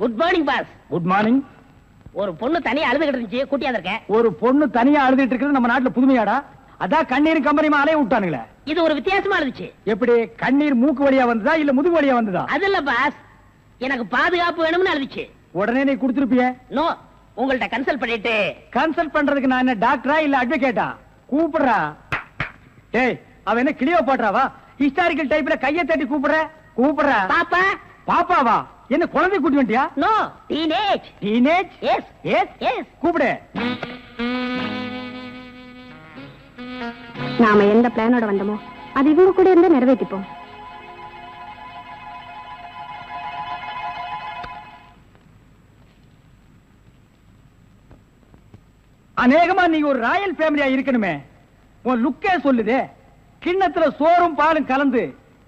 Good morning boss. Good morning. ஒரு பொண்ணு தனியா அழுதுகிட்டு இருந்துச்சு, கூட்டியா இருக்கேன். ஒரு பொண்ணு தனியா அழுதுட்டு இருக்கிறது நம்ம நாட்டுல புதுமையாடா? அதான் கண்ணீர் கம்பெனி அலைய விட்டானுங்களே. இது ஒரு வித்தியாசமா இருந்துச்சு. எப்படி? கண்ணீர் மூக்கு வழியா வந்ததா இல்ல முதுகு வழியா வந்ததா? அது இல்ல பாஸ், எனக்கு பாதுகாப்பு வேணும்னு அழுதுச்சு. உடனே நீ கொடுத்துருப்பிய? நோ, உங்கள்ட்ட கன்சல்ட் பண்ணிட்டு. கன்சல்ட் பண்றதுக்கு நான் என்ன டாக்டரா இல்ல அட்வொகேட்டா? கூப்பிடுறா. டேய், அவ என்ன கிளியோபாட்ராவா? ஹிஸ்டாரிக்கல் டைப்ல கையை தட்டி கூப்பிடுறா. பாப்பா. பாப்பாவா? என்ன குழந்தை கூட்டி வந்துட்டியா? No, teenage. Teenage? Yes yes yes. கூப்பிடு. நாம எந்த பிளானோட வந்தோமோ அது இவங்க கூட இருந்து நிறைவேற்றிப்போம். அநேகமா நீங்க ஒரு ராயல் ஃபேமிலியா இருக்கணுமே. உன் லுக்கே சொல்லுதே. கிண்ணத்துல சோறும் பாலும் கலந்து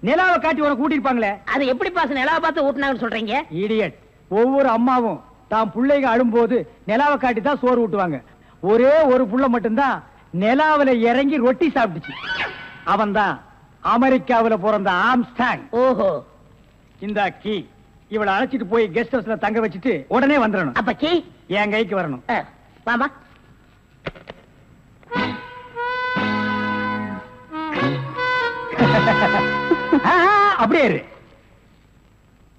நிலாவை காட்டி உன கூட்டிருப்பாங்களே. அது எப்படி பாஸ் நிலாவை பார்த்து ஊட்டினாங்கன்னு சொல்றீங்க? இடியட். ஒவ்வொரு அம்மாவும் தாம் பிள்ளைங்க அழும்போது நிலாவை காட்டி தான் சோறு ஊட்டுவாங்க. ஒரே ஒரு புள்ள மட்டும்தான் நிலாவில இறங்கி ரொட்டி சாப்பிட்டுச்சு. அவன் தான் அமெரிக்காவில பிறந்த ஆம்ஸ்டாங். ஓஹோ. இந்த கீ இவளை அழைச்சிட்டு போய் கெஸ்ட் ஹவுஸ்ல தங்க வச்சுட்டு உடனே வந்துடணும். அப்ப கீ என் கைக்கு வரணும். வாமா. அப்படியே இரு.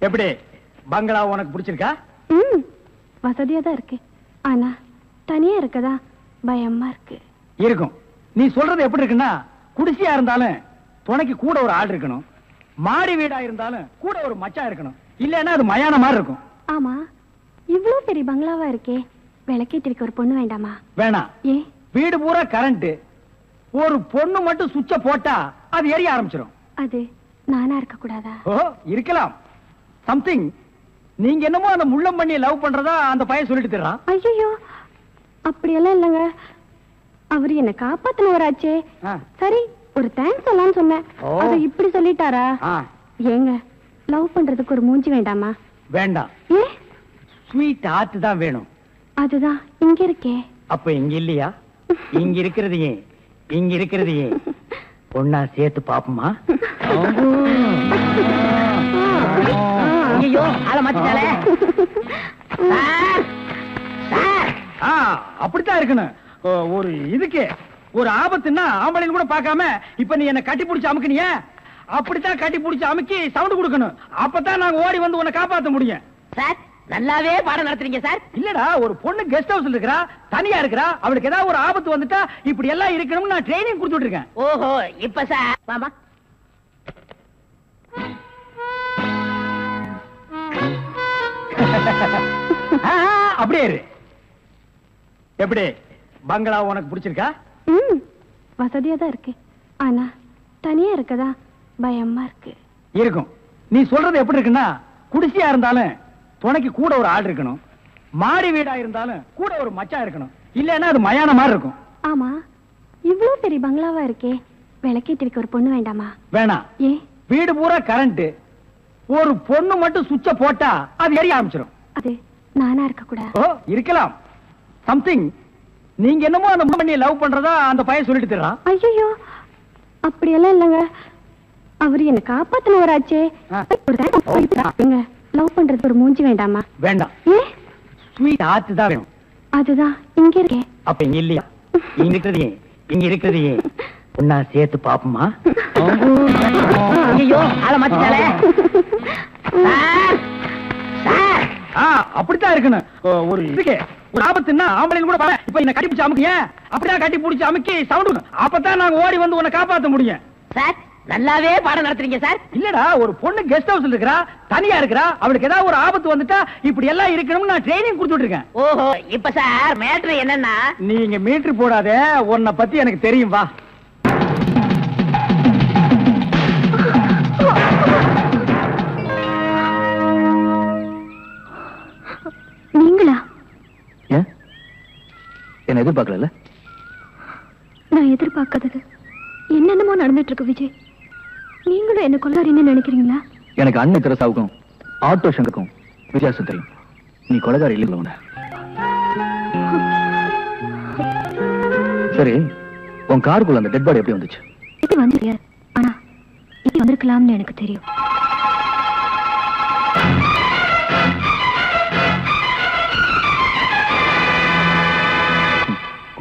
எப்படி பங்களா உனக்கு பிடிச்சிருக்கா? வசதியா தான் இருக்கு. ஆனா தனியா இருக்கதா பயமா இருக்கு. இருக்கும். நீ சொல்றது எப்படி இருக்குன்னா, குடிசையா இருந்தாலும் துணைக்கு கூட ஒரு ஆள் இருக்கணும். மாடி வீடா இருந்தாலும் கூட ஒரு மச்சான் இருக்கணும். இல்லன்னா அது மயான மாதிரி இருக்கும். ஆமா, இவ்வளவு பெரிய பங்களாவா இருக்கே, விளக்கேற்றிருக்க ஒரு பொண்ணு வேண்டாமா? வேணாம். ஏ? வீடு பூரா கரண்ட். ஒரு பொண்ணு மட்டும் சுவிட்ச போட்டா அது எரிய ஆரம்பிச்சிடும். அது நானா இருக்க கூடாதா? ஓ, இருக்கலாம். சம்திங். நீங்க என்னமோ அந்த முள்ளம் பண்ணி லவ் பண்றதா அந்த பையன் சொல்லிட்டு தர்றான். ஐயோ, அப்படியெல்லாம் இல்லங்க. அவரு என்ன காப்பாத்தினவராச்சே. சரி, ஒரு தேங்க்ஸ் சொல்லலாம்னு சொன்னேன். அதை இப்படி சொல்லிட்டாரா? ஏங்க, லவ் பண்றதுக்கு ஒரு மூஞ்சி வேண்டாமா? வேண்டாம். ஏ? ஸ்வீட் ஹார்ட் தான் வேணும். அதுதான் இங்க இருக்கே. அப்ப இங்க இல்லையா? இங்க இருக்கிறதையே இங்க இருக்கிறதையே ஒன்னா சேர்த்து பாப்போமா? ஐயோ, ஆள மாத்திட்டாளே. அப்படித்தான் இருக்கணும். ஒரு இதுக்கு ஒரு ஆபத்துன்னா ஆம்பளைன்னு கூட பார்க்காம இப்ப நீ என்ன கட்டி பிடிச்சு அமுக்குனிய, அப்படித்தான் கட்டி பிடிச்சு அமுக்கி சவுண்ட் கொடுக்கணும். அப்பதான் நாங்க ஓடி வந்து உன்னை காப்பாற்ற முடியும். சார், நல்லாவே பாடம் நடத்துறீங்க சார். இல்லடா, ஒரு பொண்ணு கெஸ்ட் ஹவுஸ்ல இருக்கறா, தனியா இருக்கறா. அவளுக்கு ஏதாவது ஒரு ஆபத்து வந்துட்டா இப்படி எல்லாம் இருக்கணும்னு நான் ட்ரைனிங் கொடுத்துட்டு இருக்கேன். ஓஹோ, இப்ப சார் வாமா. அப்படியே இரு. எப்படி பங்களா உனக்கு பிடிச்சிருக்கா? வசதியா தான் இருக்கு. ஆனா தனியா இருக்கதா பயமா இருக்கு. இருக்கும். நீ சொல்றது எப்படி இருக்குன்னா, குடிசையா இருந்தாலும் துணைக்கு கூட ஒரு ஆள் இருக்கணும். மாடி வீடா இருந்தாலும் கூட ஒரு மச்சான் இருக்கணும். இல்லன்னா அது மயான மாதிரி இருக்கும். ஆமா, இவ்வளவு பெரிய பங்களாவா இருக்கே, விளக்கேற்றிருக்க ஒரு பொண்ணு வேண்டாமா? வேணாம். ஏ? வீடு பூரா கரண்ட். ஒரு பொண்ணு மட்டும் சுவிட்ச போட்டா அது எரிய ஆரம்பிச்சிடும். அது நானா இருக்க கூடாது. ஓ, இருக்கலாம். சம்திங். நீங்க என்னமோ அந்த பண்ணி லவ் பண்றதா அந்த பையன் சொல்லிட்டு தர்றான். ஐயோ, அப்படியெல்லாம் இல்லங்க. அவரு என்ன காப்பாத்தினவராச்சே. லவ் பண்றது ஒரு மூஞ்சி வேண்டாமா? வேண்டாம். ஏ? ஸ்வீட் ஹார்ட் தான் வேணும். அதுதான் இங்க இருக்கே. அப்ப இங்க இல்லையா? இங்க இருக்கிறதையே ஒன்னா சேர்த்து பாப்போமா? ஐயோ, ஆள மாத்திட்டாளே. அப்படித்தான் இருக்கணும். ஒரு இதுக்கு ஒரு ஆபத்துன்னா ஆம்பளைன்னு கூட பாரு. இப்ப என்ன கட்டி பிடிச்சு அமுக்கிய, அப்படியே கட்டி பிடிச்சு அமுக்கி சவுண்ட். அப்பதான் நாங்க ஓடி வந்து உன்னை காப்பாற்ற முடியும். சார், நல்லாவே பாடம் நடத்துறீங்க சார். இல்லடா, ஒரு பொண்ணு கெஸ்ட் ஹவுஸ்ல இருக்கறா, தனியா இருக்கறா. அவளுக்கு ஏதாவது ஒரு ஆபத்து வந்துட்டா இப்படி எல்லாம் இருக்கணும்னு நான் ட்ரைனிங் கொடுத்துட்டு இருக்கேன். ஓஹோ, இப்ப சார் மேட்ரு என்னன்னா, நீங்க மீட்டர் போடாத, உன்னை பத்தி எனக்கு தெரியும். வா. நீங்களா? என்ன எதிர்பார்க்கல? நான் எதிர்பார்க்காதது என்னென்னமோ நடந்துட்டு இருக்கு விஜய். நீங்களும் என்ன கொலைகாரின்னு நினைக்கிறீங்களா? எனக்கு அண்ணன் தெரசாவுக்கும் ஆட்டோ சங்கருக்கும் வித்தியாசம் தெரியும். நீ கொலைகாரி இல்லை. சரி, உன் காருக்குள்ள அந்த டெட் பாடி எப்படி வந்துச்சு? எப்படி வந்து, ஆனா இப்படி வந்திருக்கலாம்னு எனக்கு தெரியும்.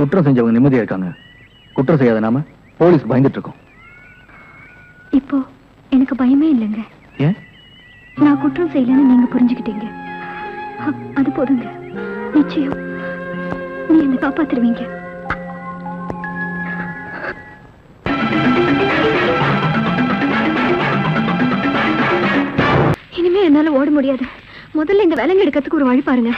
குற்றம் செஞ்சவங்க நிம்மதியா இருக்காங்க, குற்றம் செய்யாத நாம போலீஸ் பயந்துட்டு இருக்கோம். இப்போ எனக்கு பயமே இல்லைங்க. ஏன்? நான் குற்றம் செய்யலன்னு நீங்க புரிஞ்சுக்கிட்டீங்க. அது போதுங்க. நிச்சயம் நீ என்னை காப்பாத்திருவீங்க. இனிமே என்னால ஓட முடியாது. முதல்ல இந்த வேலைங்க எடுக்கிறதுக்கு ஒரு வழி பாருங்க.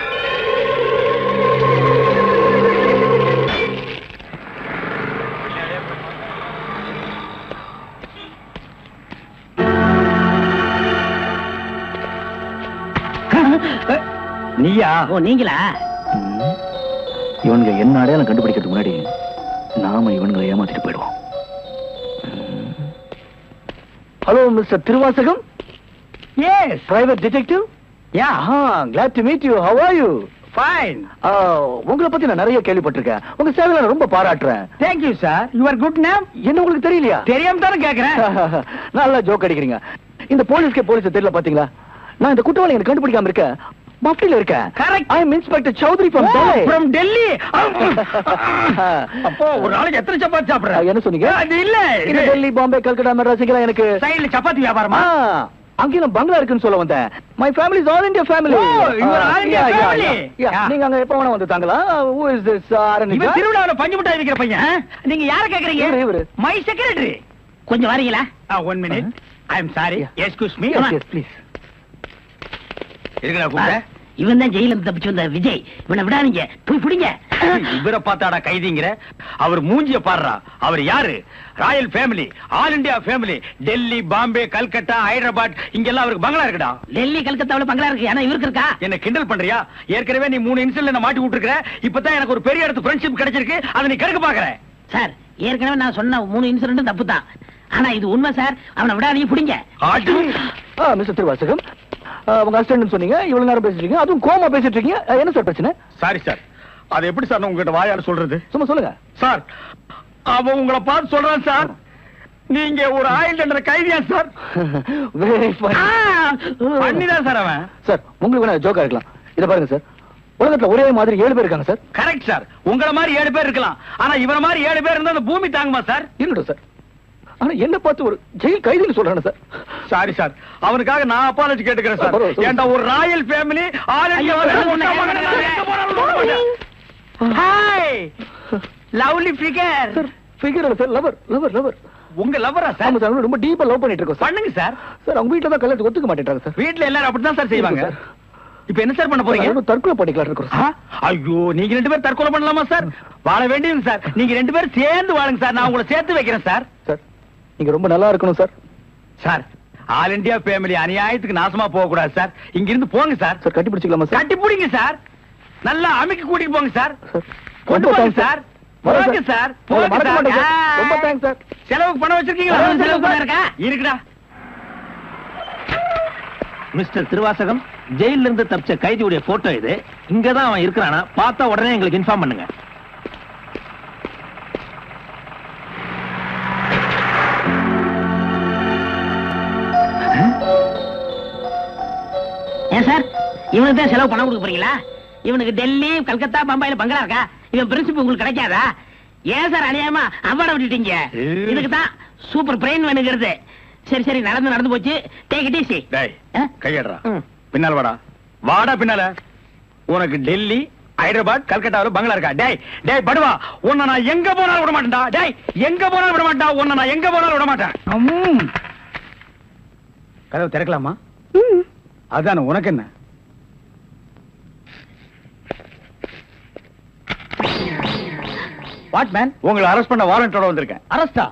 நீயா? ஓ நீங்களா? இவனுங்க என்ன அடையாளம் கண்டுபிடிக்கிறதுக்கு முன்னாடி நாம இவனுங்களை ஏமாத்திட்டு போயிடுவோம். Hello mister Thiruvasagam. Yes, private detective. yeah, glad to meet you. How are you? fine. உங்களை பத்தி நான் நிறைய கேள்விப்பட்டிருக்கேன். உங்க சேவையில நான் ரொம்ப பாராட்டுறேன். Thank you, sir. Your good name? என்ன உங்களுக்கு தெரியலையா? தெரியாம தானே கேக்குறேன். நல்லா ஜோக் அடிக்கிறீங்க. இந்த போலீஸ்க்கே போலீஸ் தெரியல பாத்தீங்களா? நான் இந்த குற்றவாளி எனக்கு கண்டுபிடிக்காம இருக்கேன். மஃப்டில இருக்கேன். Correct. I am Inspector Chowdhury from Delhi. From Delhi. அப்போ ஒரு நாளைக்கு எத்தனை சப்பாத்தி சாப்பிடுற? என்ன சொன்னீங்க? அது இல்ல. இந்த டெல்லி, பாம்பே, கல்கட்டா, மெட்ராஸ்ல எனக்கு சைடுல சப்பாத்தி வியாபாரமா? அங்கேயும் பங்களா இருக்குன்னு சொல்ல வந்தேன். My family is all India family. Oh, you are all India family. Yeah. நீங்க அங்க எப்ப வேணா வந்து தாங்களா? Who is this Arani? இவன் திருவிழாவுல பஞ்சு மிட்டாய் விக்கிற பையன். நீங்க யார கேக்குறீங்க? இவரு. My secretary. கொஞ்சம் வரீங்களா? 1 minute. I am sorry. Excuse me. Yes, yes, please. இருக்கடா கூப்பிட்ட. இவன் தான் ஜெயில இருந்து தப்பிச்சு வந்த விஜய். இவனை விடாதீங்க, போய் பிடிங்க. இவரை பார்த்தாடா கைதிங்கிற? அவர் மூஞ்சிய பாடுறா. அவர் யாரு? Royal family, all India family. Delhi, Bombay, Calcutta, Hyderabad இங்கெல்லாம் அவருக்கு பங்களா இருக்குடா. டெல்லி கல்கத்தாவுல பங்களா இருக்கு. ஆனா இவருக்கு இருக்கா? என்ன கிண்டல் பண்றியா? ஏற்கனவே நீ 3 இன்சிடென்ட்ல என்ன மாட்டி விட்டுருக்க. இப்பதான் எனக்கு ஒரு பெரிய இடத்து ஃப்ரெண்ட்ஷிப் கிடைச்சிருக்கு. அதை நீ கெடுக்க பாக்குற. சார், ஏற்கனவே நான் சொன்ன 3 இன்சிடென்ட் தப்பு தான். ஆனா இது உண்மை சார். அவனை விடாதீங்க, பிடிங்க. மிஸ்டர் திருவாசகம், உங்க அசிஸ்டன்ட் சொன்னீங்க, இவ்வளவு நேரம் பேசிட்டு இருக்கீங்க, அதுவும் கோமா பேசிட்டு இருக்கீங்க. என்ன சார் பிரச்சனை? Sorry sir. அது எப்படி சார் உங்ககிட்ட வாயால சொல்றது? சும்மா சொல்லுங்க சார். அவன் உங்களை பார்த்து சொல்றான் சார். நீங்க ஒரு ஆயில் தண்டனை கைதியா சார்? Very fine. பண்ணிதான் சார் அவன். சார், உங்களுக்கு வேணா ஜோக்கா இருக்கலாம். இத பாருங்க சார், உலகத்துல ஒரே மாதிரி 7 பேர் இருக்காங்க சார். Correct sir. உங்கள மாதிரி 7 பேர் இருக்கலாம். ஆனா இவர மாதிரி 7 பேர் இருந்தா அந்த பூமி தாங்குமா சார்? இருக்கட்டும் சார். ஆனா என்ன பார்த்து ஒரு ஜெயில் கைதின்னு சொல்றானே சார். Sorry sir. அவனுக்காக நான் அப்பாலஜி கேட்டுக்கிறேன் சார். ஏண்டா ஒரு Royal family, all India hi lovely figure. Sir, figure இல்ல சார், லவர் லவர் லவர். உங்க லவரா சார்? ஆமா சார், ரொம்ப டீப்பா லவ் பண்ணிட்டு இருக்கோம் சார். பண்ணுங்க சார். சார், அவங்க வீட்ல தான் கல்யாணத்துக்கு ஒத்துக்க மாட்டேன்றாங்க சார். வீட்ல எல்லாரும் அப்படிதான் சார் செய்வாங்க. இப்ப என்ன சார் பண்ண போறீங்க? தற்கொலை பண்ணிக்கலாம் இருக்கோம் சார். ஐயோ, நீங்க 2 பேரும் தற்கொலை பண்ணலாமா சார்? வாழ வேண்டியது சார். நீங்க 2 பேரும் சேர்ந்து வாழுங்க சார். நான் உங்களை சேர்த்து வைக்கிறேன் சார். சார், நீங்க ரொம்ப நல்லா இருக்கணும் sir. Sir, all India family அநியாயத்துக்கு நாசமா போக கூடாது சார். இங்க இருந்து போங்க சார். சார், கட்டி பிடிச்சிக்கலாமா சார்? கட்டி பிடிங்க சார். நல்லா அமைக்க கூட்டிட்டு போங்க சார். சார், கொண்டு போங்க சார். போங்க சார். போங்க சார். ரொம்ப தேங்க்ஸ் சார். செலவுக்கு பணம் வச்சிருக்கீங்களா? செலவு பணம் இருக்கா? இருக்குடா. மிஸ்டர் திருவாசகம், ஜெயில இருந்து தப்பிச்ச கைதியுடைய போட்டோ இது. இங்கதான் அவன் இருக்கிறானா பார்த்தா உடனே எங்களுக்கு இன்ஃபார்ம் பண்ணுங்க. ஏன் சார், இவனுக்கு தான் செலவு பணம் கொடுக்க போறீங்களா? இவனுக்கு டெல்லி, கல்கத்தா, பம்பாயில பங்களா இருக்கா? இவன் பிரின்சிபல் உங்களுக்கு கிடைக்காதா? ஏன் சார் அநியாயமா அவார்ட விட்டுட்டீங்க? இதுக்கு தான் சூப்பர் பிரெயின் வேணுங்கிறது. சரி சரி, நடந்து போச்சு. Take it easy. டேய், கையடறா. பின்னால வாடா. வாடா பின்னால. உனக்கு டெல்லி, ஹைதராபாத், கல்கட்டாவுல பங்களா இருக்கா? டேய் டேய் படுவா, உன்னை நான் எங்க போனாலும் விட மாட்டேன்டா. டேய், எங்க போனாலும் விட மாட்டா. உன்னை நான் எங்க போனாலும் விட மாட்டேன். கதவு திறக்கலாமா? அதான, உனக்கு என்ன? What man? உங்களை அரெஸ்ட் பண்ண வாரண்டோட வந்திருக்கேன். அரஸ்டா?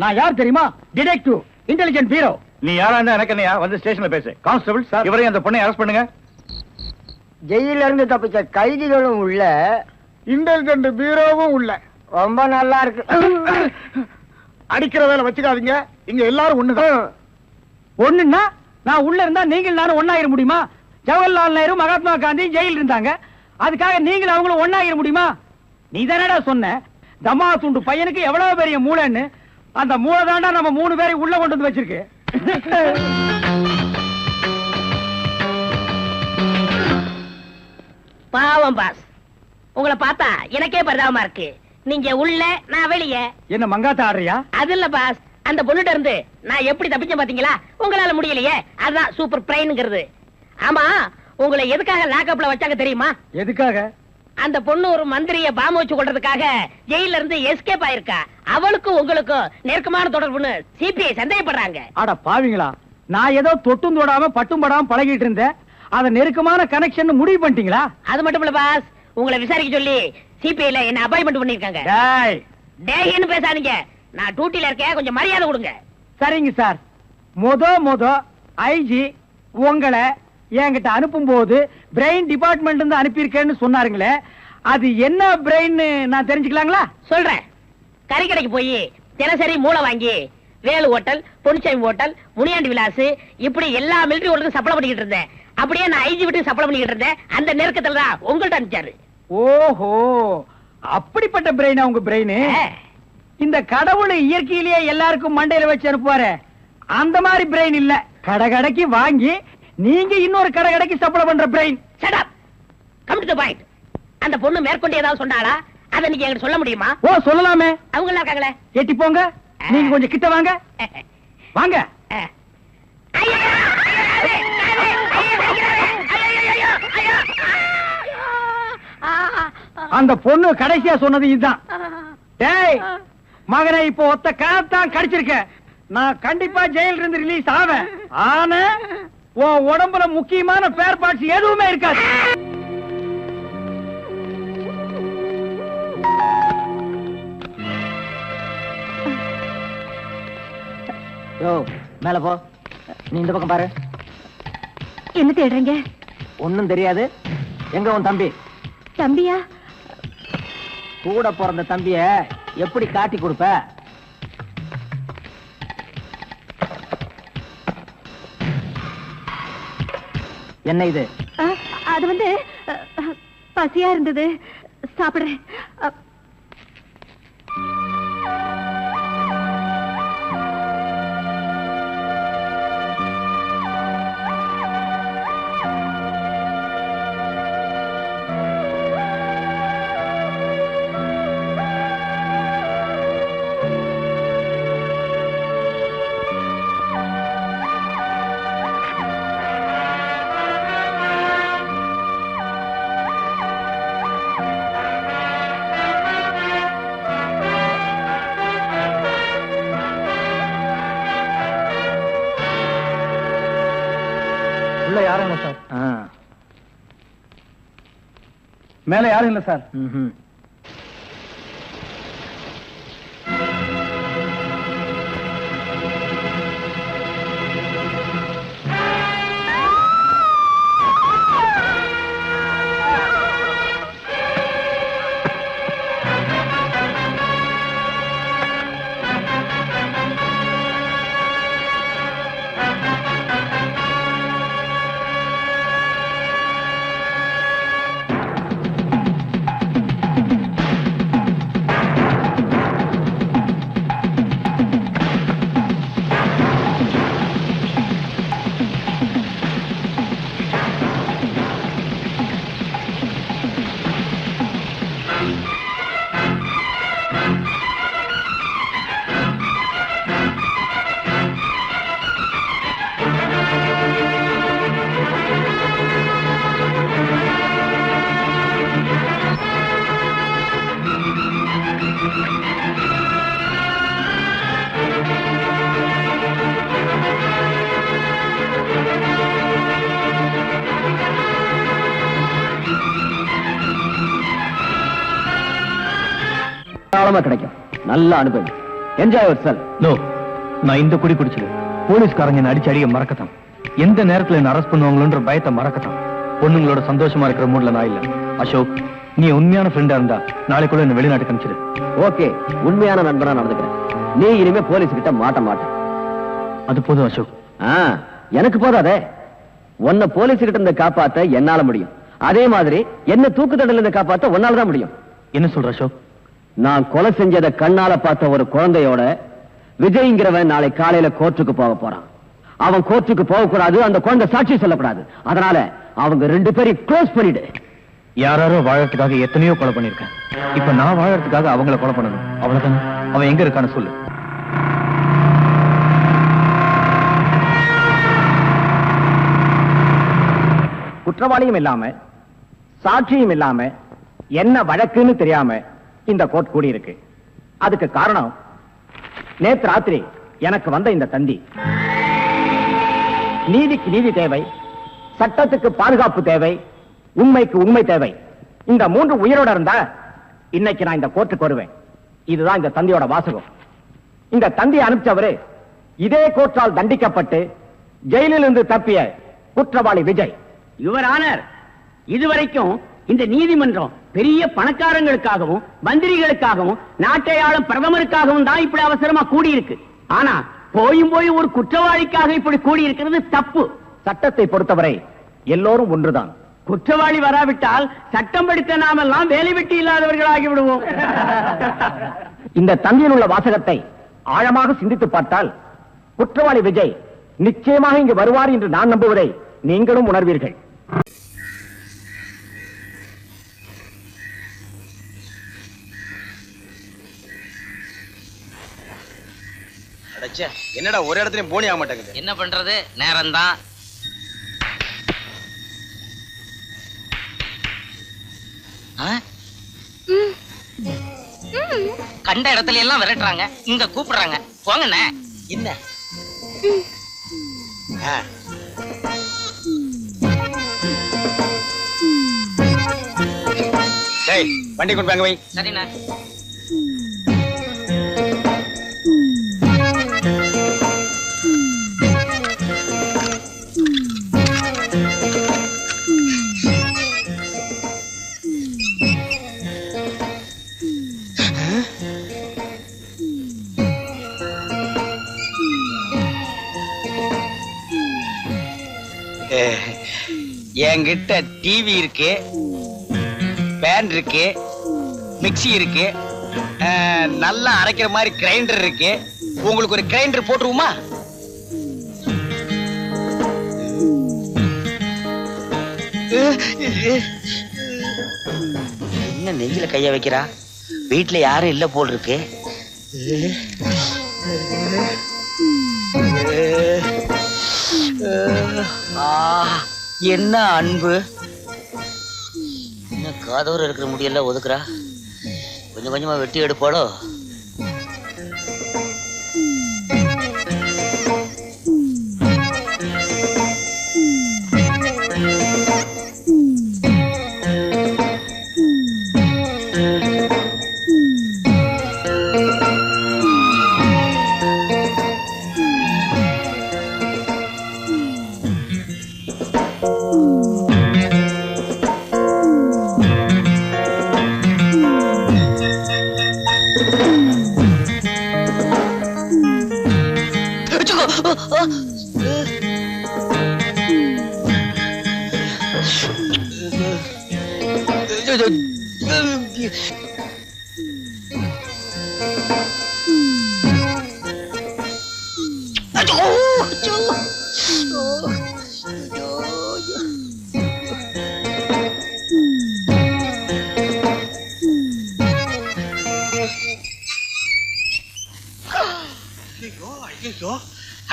நான் யார் தெரியுமா? Detective, intelligent bureau. நீ யாரா இருந்தா எனக்கு என்னையா? வந்து ஸ்டேஷன்ல பேசு. கான்ஸ்டபிள் சார், இவரையும் அந்த பொண்ணை அரெஸ்ட் பண்ணுங்க. ஜெயில இருந்து தப்பிச்ச கைதிகளும் உள்ள, இன்டெலிஜென்ட் பீரோவும் உள்ள. ரொம்ப நல்லா இருக்கு. அடிக்கிற வேலை வச்சுக்காதீங்க. இங்க எல்லாரும் ஒண்ணுதான். ஒண்ணுன்னா நான் உள்ள இருந்தா நீங்கள் நானும் ஒண்ணாயிர முடியுமா? ஜவஹர்லால் நேரு, மகாத்மா காந்தி ஜெயில இருந்தாங்க. அதுக்காக நீங்களும் அவங்களும் ஒண்ணாயிர முடியுமா? நீ தானடா சொன்ன தமா துண்டு பையனுக்கு எவ்வளவு பெரிய மூளைன்னு. அந்த மூளை தாண்டா நம்ம 3 பேரை உள்ள கொண்டு வந்து வச்சிருக்கு. பாவம் பாஸ், உங்களை பார்த்தா எனக்கே பரிதாபமா இருக்கு. நீங்க உள்ள நான் வெளியே. என்ன மங்காத்த ஆடுறியா? அது இல்ல பாஸ், அந்த பொண்ணுட்ட இருந்து நான் எப்படி தப்பிச்சேன் பாத்தீங்களா? உங்களால முடியலையே, அதான் சூப்பர் பிரைன்ங்கிறது. ஆமா, உங்களை எதுக்காக லாக்அப்ல வச்சாங்க தெரியுமா? எதுக்காக? அந்த பொண்ணு ஒரு மந்திரிய பாம்பு வச்சு கொள்றதுக்காக ஜெயில இருந்து எஸ்கேப் ஆயிருக்கா. அவளுக்கும் உங்களுக்கும் நெருக்கமான தொடர்புன்னு சிபிஐ சந்தேகப்படுறாங்க. அட பாவிங்களா, நான் ஏதோ தொட்டும் தொடாம பட்டும் படாம பழகிட்டு இருந்தேன். அத நெருக்கமான கனெக்ஷன் முடிவு பண்ணிட்டீங்களா? அது மட்டும் இல்ல பாஸ், உங்களை விசாரிக்க சொல்லி சிபிஐல என்ன அப்பாயின்மெண்ட் பண்ணிருக்காங்க. டேய் டேய்னு பேசாதீங்க, நான் டியூட்டில இருக்கேன், கொஞ்சம் மரியாதை கொடுங்க. சரிங்க சார். மொத ஐஜி உங்களை என்கிட்ட அனுப்பும் போது பிரெயின் டிபார்ட்மெண்ட் இருந்து அனுப்பியிருக்கேன்னு சொன்னாருங்களே, அது என்ன பிரெயின் நான் தெரிஞ்சுக்கலாங்களா? சொல்றேன். கறிக்கடைக்கு போய் தினசரி மூளை வாங்கி வேலு ஹோட்டல், பொன்சாமி ஹோட்டல், முனியாண்டி விலாஸ் இப்படி எல்லா மிலிட்டரி ஹோட்டலுக்கும் சப்ளை பண்ணிக்கிட்டு இருந்தேன். அப்படியே நான் ஐஜி விட்டு சப்ளை பண்ணிக்கிட்டு இருந்தேன். அந்த நெருக்கத்துல தான் உங்கள்ட்ட அனுப்பிச்சாரு. ஓஹோ, அப்படிப்பட்ட பிரெயினா உங்க பிரெயின்? இந்த கடவுள் இயற்கையிலேயே எல்லாருக்கும் மண்டையில வச்சு அனுப்புவாரு, அந்த மாதிரி பிரெயின் இல்ல. கடைக்கு வாங்கி நீங்க இன்னொரு கடைக்கு சப்ளை பண்ற brain. Shut up, come to the point. அந்த பொண்ணு மேற்கொண்டு ஏதாவது சொன்னாளா? அதை நீங்க என்கிட்ட சொல்ல முடியுமா? ஓ சொல்லலாமே. அவங்க எல்லாம் இருக்காங்களே. எட்டி போங்க, நீங்க கொஞ்சம் கிட்ட வாங்க. வாங்க. அந்த பொண்ணு கடைசியா சொன்னது இதுதான். டேய் மகனை, இப்போ ஒத்த காத்தான் கடிச்சிருக்க. நான் கண்டிப்பா ஜெயில இருந்து ரிலீஸ் ஆவேன். ஆனா உன் உடம்புல முக்கியமான ஸ்பேர் பார்ட்ஸ் எதுவுமே இருக்காது. யோ மேல போ. நீ இந்த பக்கம் பாரு. என்ன தேடுறீங்க? ஒண்ணும் தெரியாது. எங்க உன் தம்பி? தம்பியா? கூட பிறந்த தம்பிய எப்படி காட்டி கொடுப்ப? என்ன இது? அது வந்து பசியா இருந்தது, சாப்பிடுறேன். யாரும் இல்ல சார். மேல யாரும் இல்ல சார். கிடைக்கும். நல்ல அனுபவம். Enjoy your self. நோ, நான் இந்த குடி குடிச்சது போலீஸ்காரங்க என்ன அடிச்சு அடிக்க மறக்கத்தான். எந்த நேரத்துல என்ன அரெஸ்ட் பண்ணுவாங்களோன்ற பயத்தை மறக்கத்தான். பொண்ணுங்களோட சந்தோஷமா இருக்கிற மூட்ல நான் இல்ல. அசோக், நீ உண்மையான ஃப்ரெண்டா இருந்தா நாளைக்குள்ள என்ன வெளிநாட்டுக்கு அனுப்பிச்சிடு. ஓகே, உண்மையான நண்பனா நடந்துக்கிறேன். நீ இனிமே போலீஸ் கிட்ட மாட்ட. அது போதும் அசோக். எனக்கு போதாதே. உன்னை போலீஸ் கிட்ட இருந்து காப்பாத்த என்னால முடியும். அதே மாதிரி என்ன தூக்கு தண்டல இருந்து காப்பாத்த உன்னாலதான் முடியும். என்ன சொல்ற அசோக்? நான் கொலை செஞ்சதை கண்ணால பார்த்த ஒரு குழந்தையோட விஜய்ங்கிறவன் நாளை காலையில கோர்ட்டுக்கு போக போறான். அவன் கோர்ட்டுக்கு போக கூடாது, அந்த குழந்தை சாட்சி சொல்லக்கூடாது. அதனால அவங்க 2 பேரையும் க்ளோஸ் பண்ணிடு. யாரோ வாழறதுக்காக எத்தனையோ கொலை பண்ணிருக்கேன். இப்ப நான் வாழறதுக்காக அவங்கள கொலை பண்ணணும். அவ்வளவுதானே? அவன் எங்க இருக்கான்னு சொல்லு. குற்றவாளியும் இல்லாம சாட்சியும் இல்லாம என்ன வழக்குன்னு தெரியாம இந்த கோர்ட் கூடி இருக்கு. அதுக்கு காரணம் நேத்து ராத்திரி எனக்கு வந்த இந்த தந்தி. நீதிக்கு நீதி தேவை, சட்டத்துக்கு பாதுகாப்பு தேவை, உண்மைக்கு உண்மை தேவை. இந்த 3 உயிரோட இருந்தா இன்னைக்கு நான் இந்த கோர்ட்டுக்கு வருவேன். இதுதான் இந்த தந்தியோட வாசகம். இந்த தந்தியை அனுப்பிச்சவரு இதே கோர்ட்டால் தண்டிக்கப்பட்டு ஜெயிலில் இருந்து தப்பிய குற்றவாளி விஜய். யுவர் ஆனர், இதுவரைக்கும் இந்த நீதிமன்றம் பெரிய பணக்காரங்களுக்காகவும் மந்திரிகளுக்காகவும் நாட்டை ஆளும் பிரதமருக்காகவும் தான் இப்படி அவசரமா கூடியிருக்கு. ஆனா போயும் ஒரு குற்றவாளிக்காக இப்படி கூடியிருக்கிறது தப்பு. சட்டத்தை பொறுத்தவரை எல்லோரும் ஒன்றுதான். குற்றவாளி வராவிட்டால் சட்டம் படித்த நாமெல்லாம் வேலை வெட்டி இல்லாதவர்களாகி விடுவோம். இந்த தந்தியில் உள்ள வாசகத்தை ஆழமாக சிந்தித்து பார்த்தால் குற்றவாளி விஜய் நிச்சயமாக இங்கு வருவார் என்று நான் நம்புவதை நீங்களும் உணர்வீர்கள். என்னடா ஒரு இடத்துலயும் போனி ஆக மாட்டேங்குது. என்ன பண்றது, நேரம்தான். கண்ட இடத்துல எல்லாம் விரட்டுறாங்க, இங்க கூப்பிடுறாங்க. போங்கண்ணே. என்ன வண்டி கொண்டு வாங்க வை. சரிண்ணா. என்கிட்ட டிவி இருக்கு, பேன் இருக்கு, மிக்ஸி இருக்கு, நல்லா அரைக்கிற மாதிரி கிரைண்டர் இருக்கு. உங்களுக்கு ஒரு கிரைண்டர் போட்டுருவோமா? என்ன நெஞ்சில கைய வைக்கிறா? வீட்டுல யாரும் இல்ல போல் இருக்கு. என்ன அன்பு! என்ன காதோர இருக்கிற முடியெல்லாம் ஒதுக்குறா? கொஞ்சம் கொஞ்சமா வெட்டி எடுப்பாளோ?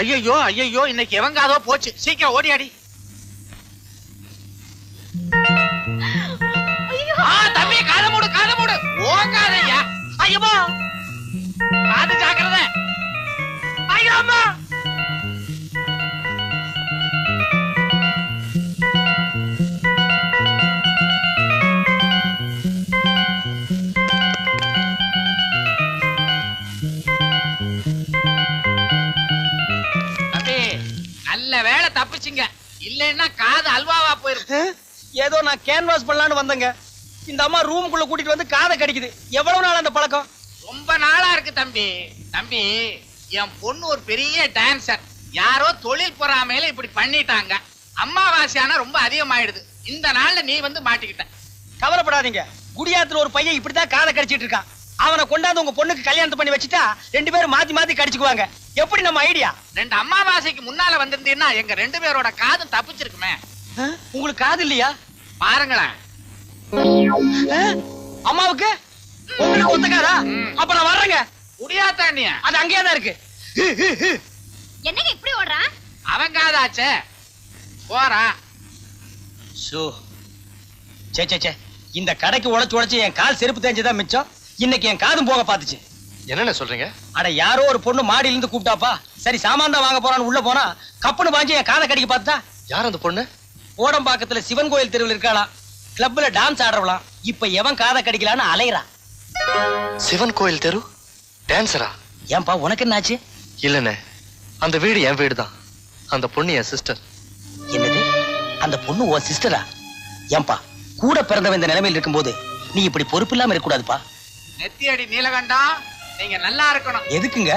ஐயோ ஐயோ, இன்னைக்கு எவங்காதோ போச்சு. சீக்கிரம் ஓடியாடி. தம்பி, காத மூடு, காத மூடு. ஓங்காதையா. ஐயோ, காது ஜாக்கிரதை. ஐயோ அம்மா. நல்ல வேளை தப்பிச்சிங்க, இல்லைன்னா காது அல்வாவா போயிருக்கு. ஏதோ நான் கேன்வாஸ் பண்ணலான்னு வந்தேங்க. இந்த அம்மா ரூமுக்குள்ள கூட்டிட்டு வந்து காதை கடிக்குது. எவ்வளவு நாள் அந்த பழக்கம்? ரொம்ப நாளா இருக்கு தம்பி. தம்பி, என் பொண்ணு ஒரு பெரிய டான்சர். யாரோ தொழில் பொறாமையில இப்படி பண்ணிட்டாங்க. அம்மாவாசையானா ரொம்ப அதிகமாயிடுது. இந்த நாள்ல நீ வந்து மாட்டிக்கிட்ட. கவலைப்படாதீங்க. குடியாத்துல ஒரு பையன் இப்படித்தான் காதை கடிச்சிட்டு இருக்கான். அவனை கொண்டாந்து உங்க பொண்ணுக்கு கல்யாணம் பண்ணி வச்சுட்டா 2 பேரும் மாத்தி மாத்தி கடிச்சுக்குவாங்க. எப்படி நம்ம ஐடியா? 2 அம்மாவாசைக்கு முன்னால வந்திருந்தீங்கன்னா எங்க 2 பேரோட காதும் தப்பிச்சிருக்குமே. உங்களுக்கு காது இல்லையா? பாருங்களேன், அம்மாவுக்கு உங்களுக்கு ஒத்துக்காதா? அப்ப நான் வர்றேங்க. முடியாதா நீ? அது அங்கேயே தான் இருக்கு. என்னங்க இப்படி ஓடுறான்? அவன் காதாச்சே போறா. சே சே சே, இந்த கடைக்கு உழைச்சு என் கால் செருப்பு தேஞ்சதான் மிச்சம். இன்னைக்கு என் காதும் போக பாத்துச்சு. என்னென்ன சொல்றீங்க? அட யாரோ ஒரு பொண்ணு மாடியில இருந்து கூப்பிட்டாப்பா. சரி சாமான் தான் வாங்க போறான்னு உள்ள போனா கப்புன்னு வாங்கி என் காதை கடிக்க பார்த்தா. யார் அந்த பொண்ணு? ஓடம்பாக்கத்துல சிவன் கோயில் தெருவில் இருக்காளாம். கிளப்ல டான்ஸ் ஆடுறவளாம். இப்ப எவன் காதை கடிக்கலான்னு அலையறான். சிவன் கோயில் தெரு டான்சரா? ஏன்பா உனக்கு என்னாச்சு? இல்லனே, அந்த வீடு என் வீடு தான். அந்த பொண்ணு என் சிஸ்டர். என்னது? அந்த பொண்ணு உன் சிஸ்டரா? ஏன்பா கூட பிறந்தவன் இந்த நிலைமையில் இருக்கும்போது நீ இப்படி பொறுப்பு இல்லாம இருக்க கூடாதுப்பா. நெத்தியடி நீலகண்டம், நீங்க நல்லா இருக்கணும். எதுக்குங்க?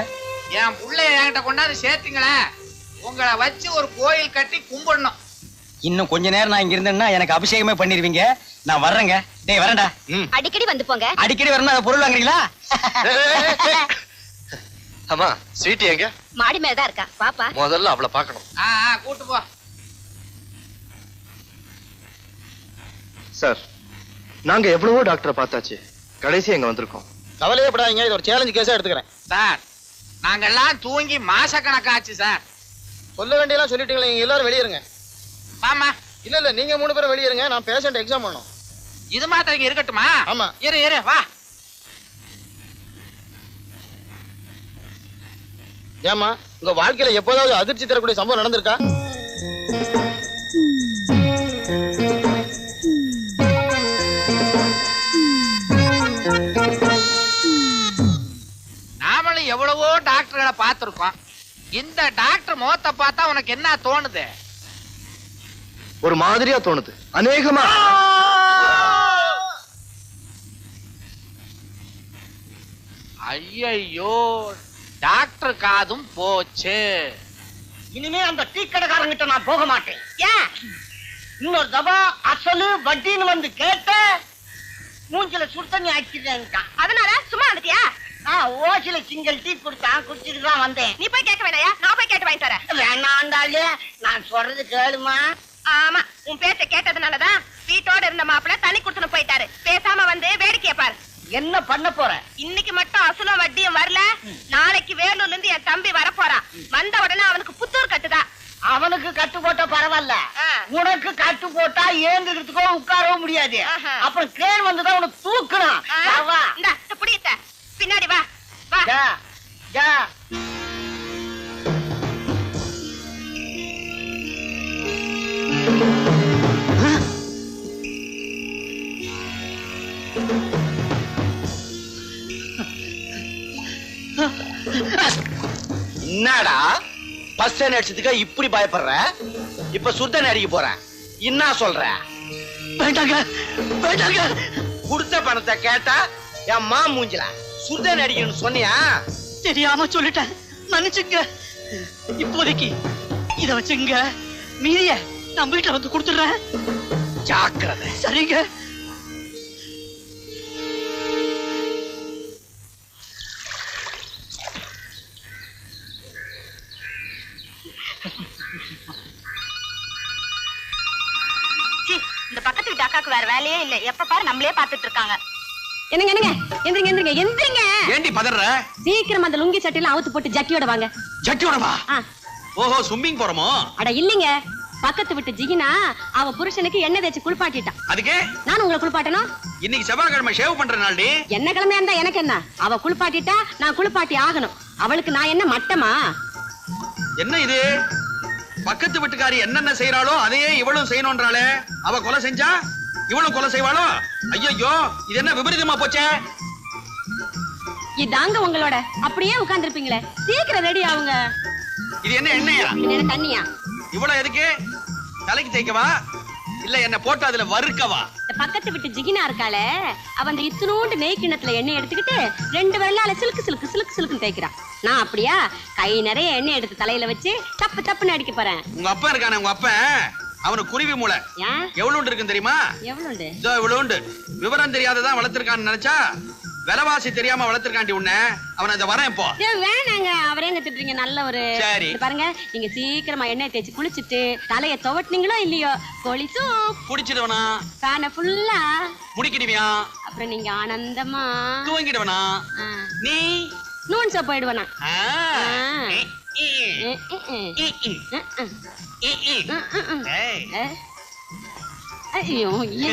என் புள்ளைய என்கிட்ட கொண்டாந்து சேர்த்தீங்களேன், உங்களை வச்சு ஒரு கோயில் கட்டி கும்பிடணும். இன்னும் கொஞ்ச நேரம் நான் இங்க இருந்தேன்னா எனக்கு அபிஷேகமே பண்ணிருவீங்க. நான் வர்றேங்க. டேய் வரேன்டா. அடிக்கடி வந்து போங்க. அடிக்கடி வரணும். அதை பொருள் வாங்குறீங்களா? அம்மா ஸ்வீட்டி எங்க? மாடி மேலதான் இருக்கா, பாப்பா. முதல்ல அவளை பார்க்கணும். கூட்டு போ. சார், நாங்க எவ்வளவோ டாக்டரை பார்த்தாச்சு, கடைசி எங்க வந்திருக்கோம். கவலையே படாதீங்க, இது ஒரு சேலஞ்ச் கேஸா எடுத்துக்கிறேன். சார், நாங்கெல்லாம் தூங்கி மாசக்கணக்காச்சு சார். சொல்ல வேண்டியெல்லாம் சொல்லிட்டீங்களா? நீங்க எல்லாரும் வெளியேறுங்க. மாமா இல்ல நீங்க 3 பேரும் வெளியேறுங்க. நான் பேஷண்ட் எக்ஸாம் பண்ணணும். இது மாத்திரம் இங்க இருக்கட்டுமா? ஆமா. இரு வா. ஏமா உங்க வாழ்க்கையில எப்போதாவது அதிர்ச்சி தரக்கூடிய சம்பவம் நடந்திருக்கா? நாமளும் எவ்வளவோ டாக்டர்களை பார்த்திருக்கோம். இந்த டாக்டர் முகத்தை பார்த்தா உனக்கு என்ன தோணுது? ஒரு மாதிரியா தோணுது. அநேகமா ஐயோ, டாக்டர் காதும் போச்சு. இனிமே அந்த டீ கடைக்காரங்கிட்ட நான் போக மாட்டேன். ஏன்? இன்னொரு தபா அசலு வட்டின்னு வந்து கேட்ட மூஞ்சில சுடுதண்ணி ஆக்கிட்டான். அதனால சும்மா வந்துட்டியா? ஓசில சிங்கிள் டீ குடிச்சான், குடிச்சிட்டு தான் வந்தேன். நீ போய் கேட்க வேணாயா? நான் போய் கேட்டு வாங்கி தரேன். வேணாண்டாலே, நான் சொல்றது கேளுமா. ஆமா, உன் பேச்ச கேட்டதுனாலதான் வீட்டோட இருந்த மாப்பிள்ள தண்ணி குடுத்துன்னு போயிட்டாரு. பேசாம வந்து வேடிக்கைய பாரு. என்ன பண்ண போற? இன்னைக்கு மட்டும் அசலும் வட்டியும் வரல, நாளைக்கு வேலூர்ல இருந்து என் தம்பி வர போறான். வந்த உடனே அவனுக்கு புத்தூர் கட்டுதா. அவனுக்கு கட்டு போட்ட பரவாயில்ல, உனக்கு கட்டு போட்டா ஏந்துக்கிறதுக்கோ உட்காரவும் முடியாது. அப்புறம் கேன் வந்துதான் உனக்கு தூக்கணும். புடித்த பின்னாடி வா வா. என்னடா பஸ் ஸ்டாண்ட் அடிச்சதுக்கு இப்படி பயப்படுற? இப்ப சுத்தன் அடிக்க போறேன். என்ன சொல்ற? வேண்டாங்க வேண்டாங்க. குடுத்த பணத்தை கேட்டா என் மா மூஞ்சில சுத்தன் அடிக்கணும்னு சொன்னியா? தெரியாம சொல்லிட்டேன், மன்னிச்சுங்க. இப்போதைக்கு இத வச்சுங்க, மீதிய நான் வீட்டுல வந்து கொடுத்துடுறேன். ஜாக்கிரதை. சரிங்க. இந்த பக்கத்து வீட்டு அக்காக்கு வேற வேலையே இல்ல, எப்ப பாரு நம்மளே பாத்துட்டு இருக்காங்க. என்னங்க எந்திரிங்க எந்திரிங்க எந்திரிங்க. ஏண்டி பதற? சீக்கிரம் அந்த லுங்கி சட்டையில அவுத்து போட்டு ஜட்டியோட வாங்க. ஜட்டியோட வா? ஓஹோ, ஸ்விம்மிங் போறோமோ? அட இல்லைங்க, பக்கத்து வீட்டு ஜிகினா அவ புருஷனுக்கு எண்ணெய் தேய்ச்சி குளிப்பாட்டிட்டான். அதுக்கு நான் உங்களை குளிப்பாட்டணும்? இன்னைக்கு செவ்வாய்க்கிழமை ஷேவ் பண்ற நாள்டி. என்ன கிழமையா இருந்தா எனக்கு என்ன? அவ குளிப்பாட்டிட்டா நான் குளிப்பாட்டி ஆகணும். அவளுக்கு நான் என்ன மட்டமா? என்ன இது? பக்கத்து வீட்டுக்காரி என்னென்ன செய்யறாளோ அதையே இவளும் செய்யணும்ன்றாளே. அவ கொலை செஞ்சா இவளும் கொலை செய்வாளோ? ஐயோ, இது என்ன விபரீதமா போச்சே? இதாங்க உங்களோட. அப்படியே உட்கார்ந்திருப்பீங்களே, சீக்கிரம் ரெடி ஆவுங்க. இது என்ன எண்ணெயா? என்ன தண்ணியா? இவ்வளவு எதுக்கு? தலைக்கு தேய்க்கவா இல்ல என்ன போட்டு அதுல வறுக்கவா? பக்கத்து விட்டு ஜிகினா இருக்காளே, அவ அந்த இத்துணூண்டு நெய் கிண்ணத்துல எண்ணெய் எடுத்துக்கிட்டு 2 வெள்ளால சிலுக்கு சிலுக்கு சிலுக்கு சிலுக்குன்னு தேய்க்கிறான். நான் அப்படியா கை நிறைய எண்ணெய் எடுத்து தலையில வச்சு தப்பு தப்புன்னு அடிக்க போறேன். உங்க அப்பா இருக்கானே, உங்க அப்பா அவனுக்கு குருவி மூளை எவ்வளவு இருக்குன்னு தெரியுமா? எவ்வளவு? இவ்வளவு விவரம் தெரியாததான் வளர்த்திருக்கான்னு நினைச்சா விலைவாசி தெரியாம வளர்த்திருக்காண்டி உன்ன. அவன் அந்த வரேன் இப்போ. வேணாங்க, அவரே எங்க திட்டுறீங்க? நல்லவரு. சரி பாருங்க, நீங்க சீக்கிரமா எண்ணெய் தேய்ச்சி குளிச்சுட்டு தலைய துவட்டினீங்களோ இல்லையோ கோழி சூப் குடிச்சிடுவனா, ஃபேனை ஃபுல்லா முடிக்கிடுவியா, அப்புறம் நீங்க ஆனந்தமா தூங்கிடுவனா, நீ நூன் சோப் போயிடுவனா. ஐயோ நீங்க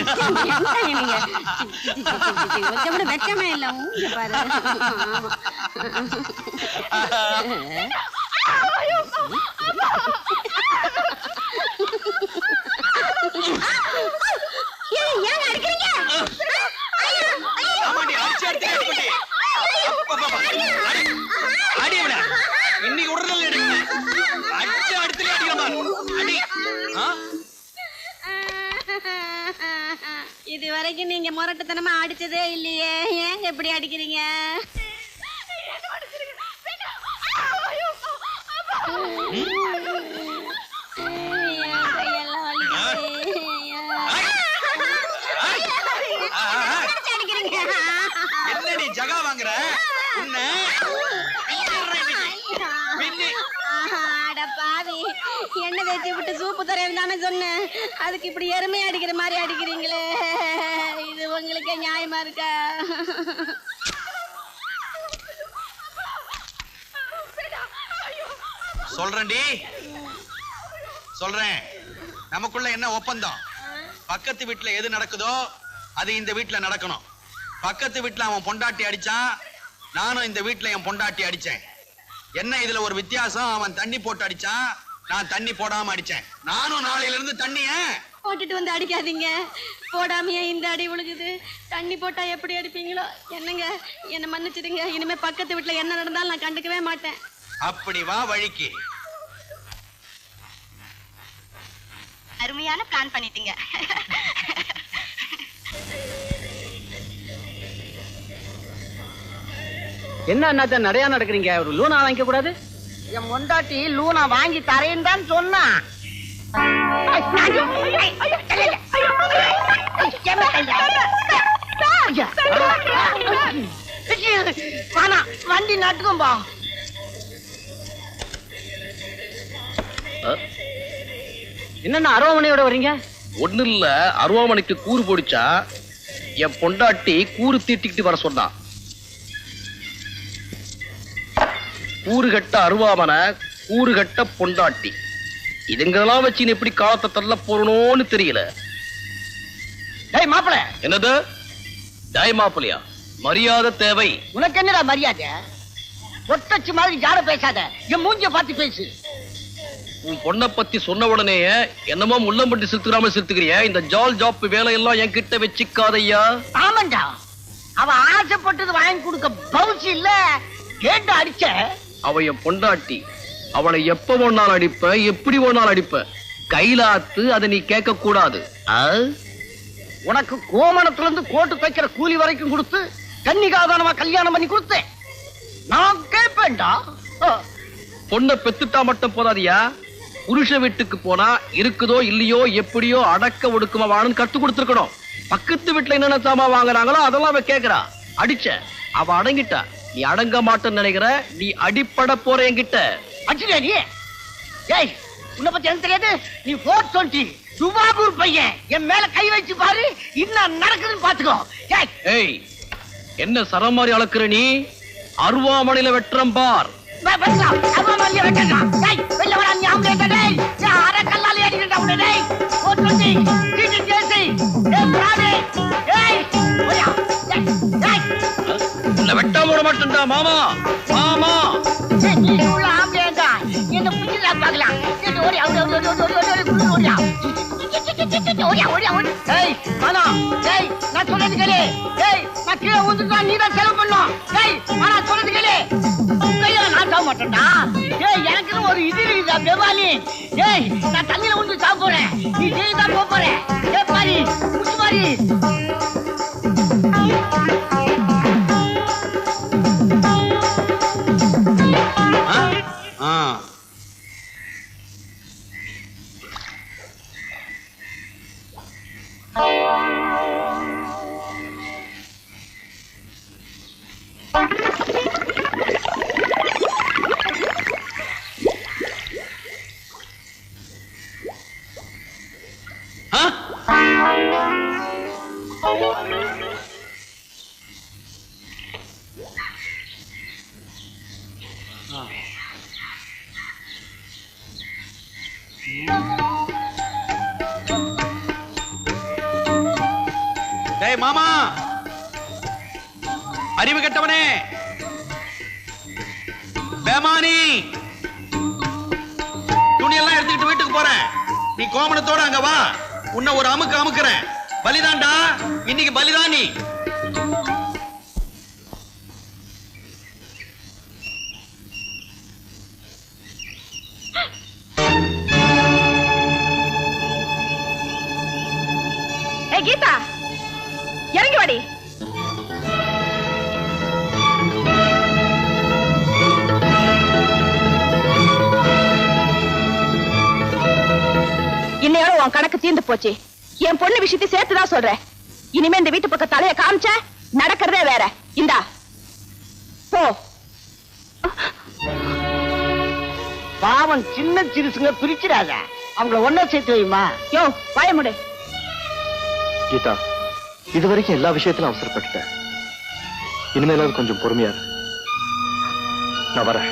கொஞ்சம் கூட வெக்கமே இல்ல. ஊங்க பாரு. ஏன் அடிக்கிறீங்க? இன்னைக்கு உடனே அடிச்சு அடுத்துல அடி. இது வரைக்கும் நீங்க முரட்டுத்தனமா அடிச்சதே இல்லையே, ஏங்க இப்படி அடிக்கிறீங்க? என்னடி ஜகா வாங்குற? எண்ணெய் தேய்ச்சி விட்டு சூப்பு தரேன் தானே சொன்னேன், அதுக்கு இப்படி எருமை அடிக்கிற மாதிரி அடிக்கிறீங்களே, இது உங்களுக்கு நியாயமா இருக்கா? சொல்றேன்டி, சொல்றேன். நமக்குள்ள என்ன ஒப்பந்தம்? பக்கத்து வீட்டுல எது நடக்குதோ அது இந்த வீட்டுல நடக்கணும். பக்கத்து வீட்டுல அவன் பொண்டாட்டி அடிச்சான், நானும் இந்த வீட்டுல என் பொண்டாட்டி அடிச்சேன். என்ன இதுல ஒரு வித்தியாசம்? அவன் தண்ணி போட்டு அடிச்சான், நான் தண்ணி போடாம அடிச்சேன். நானும் நாளையில இருந்து தண்ணிய போட்டுட்டு வந்து அடிக்காதீங்க. போடாமையே இந்த அடி விழுகுது. தண்ணி போட்டா எப்படி அடிப்பீங்களோ என்னங்க, என்ன மன்னிச்சிடுங்க. இனிமே பக்கத்து வீட்டுல என்ன நடந்தாலும் நான் கண்டுக்கவே மாட்டேன். அப்படி வா வழிக்கு. அருமையான பிளான் பண்ணிட்டீங்க. என்ன அண்ணாத்த நடையா நடக்கிறீங்க? ஒரு லூனா வாங்கிக்க கூடாது? என் பொண்டாட்டி லூனா வாங்கி தரேன்னு தான் சொன்னா. வண்டி நட்டுக்கும்பா. என்னன்னா அருவாமனையோட வரீங்க? ஒண்ணு இல்ல, அருவாமனைக்கு கூறு போடிச்சா என் பொண்டாட்டி கூறு தீட்டிக்கிட்டு வர சொன்னா. கூறு கட்ட அருவாமனை, கூறு கட்ட பொண்டாட்டி, இதுங்கெல்லாம் வச்சு நீ எப்படி காலத்தை தள்ள போறணும்னு தெரியல. டேய் மாப்பிள. என்னது டேய் மாப்பிளையா? மரியாதை தேவை. உனக்கு என்னடா மரியாதை? ஒட்டச்சி மாதிரி ஜாட பேசாத, என் மூஞ்சிய பார்த்து பேசு. உன் பொண்ணை பத்தி சொன்ன உடனே என்னமோ முள்ளம் பட்டி சிறுத்துக்கிறாம சிறுத்துக்கிறிய. இந்த ஜால் ஜாப் வேலையெல்லாம் என்கிட்ட வச்சுக்காதையா. ஆமாண்டா, அவ ஆசைப்பட்டது வாங்கி கொடுக்க பவுச்சு இல்ல, கேட்டு அடிச்ச. அவ என் பொண்டாட்டி, அவளை எப்ப ஒன்னாலும் அடிப்ப, எப்படி ஒன்னாலும் அடிப்ப. கைலாத்து அதை நீ கேட்க கூடாது. உனக்கு கோமணத்துல இருந்து கோட்டு தைக்கிற கூலி வரைக்கும் கொடுத்து கன்னிகாதானமா கல்யாணம் பண்ணி கொடுத்தேன். நான் கேட்பேன்டா. பொண்ணை பெத்துட்டா மட்டும் போதாதியா, புருஷ வீட்டுக்கு போனா இருக்குதோ இல்லையோ எப்படியோ அடக்க ஒடுக்குமா வாழன்னு கத்து கொடுத்துருக்கணும். பக்கத்து வீட்டுல என்னென்ன சாமா வாங்குறாங்களோ அதெல்லாம் அவ கேக்குறா. அடிச்ச, அவ அடங்கிட்டா. நீ அடங்க மாட்டேன்னு நினைக்கிற, நீ அடிப்பட போற என்கிட்ட. அடிச்சுடா நீ. ஏய், உன்னை பத்தி எனக்கு தெரியாது. நீ 420 துபாகூர் பையன். என் மேல கை வச்சு பாரு, இன்னும் நடக்குதுன்னு பாத்துக்கோ. ஏய், என்ன சரம் மாதிரி அளக்குற நீ? அருவாமனையில வெட்டுறம் பார். அருவாமனையில வெட்டலாம். வெளில வர நீ அவங்க டேய், அரை கல்லால அடிக்கிறா உன்னை. டேய் 420 டிடி ஜேசி. ஏய் பிராடே, ஏய் ஓயா. ஏய் உன்னை வெட்டாம விட மாட்டேன்டா மாமா. மாமா நீ உள்ள ஆம்பேடா, என்ன புடிச்சல பார்க்கலாம். இது ஓடி ஓடியா. ஏய் மானா, ஏய் நான் சொல்றது கேளு. ஏய் நான் கீழே ஊந்துட்டா நீ தான் செலவு பண்ணணும். ஏய் மானா சொல்றது கேளு. கையில நான் சாக மாட்டேன்டா. ஏய் எனக்கு ஒரு இது இருக்குதா பெவாலி. ஏய் நான் தண்ணியில ஊந்து சாக போறேன், நீ ஜெயில தான் போக போற. ஏய் பாரி முச்சு பாரி. டேய் மாமா, அறிவு கெட்டவனே, பேமானி, துணியெல்லாம் எடுத்துக்கிட்டு வீட்டுக்கு போறேன். நீ கோமணத்தோட அங்க வா. உன்னை ஒரு அமுக்கு அமுக்குறேன். பலிதான்டா, இன்னைக்கு பலிதான் நீ. கீதா, இறங்கி வாடி. இன்னையோட உன் கணக்கு தீர்ந்து போச்சு. என் பொண்ணு விஷயத்தை சேர்த்துதான் சொல்றேன். இனிமே இந்த வீட்டு பக்கம் தலைய காமிச்ச நடக்கிறதே வேற. இந்தா போ. பாவம் சின்ன சிறுசுங்க பிரிச்சிடாத. அவங்கள ஒன்னா சேர்த்து வைமா. யோ வாய முடு. கீதா, இதுவரைக்கும் எல்லா விஷயத்திலும் அவசரப்பட்டுட்டேன். இனிமேலாவது கொஞ்சம் பொறுமையா இரு. நான் வரேன்.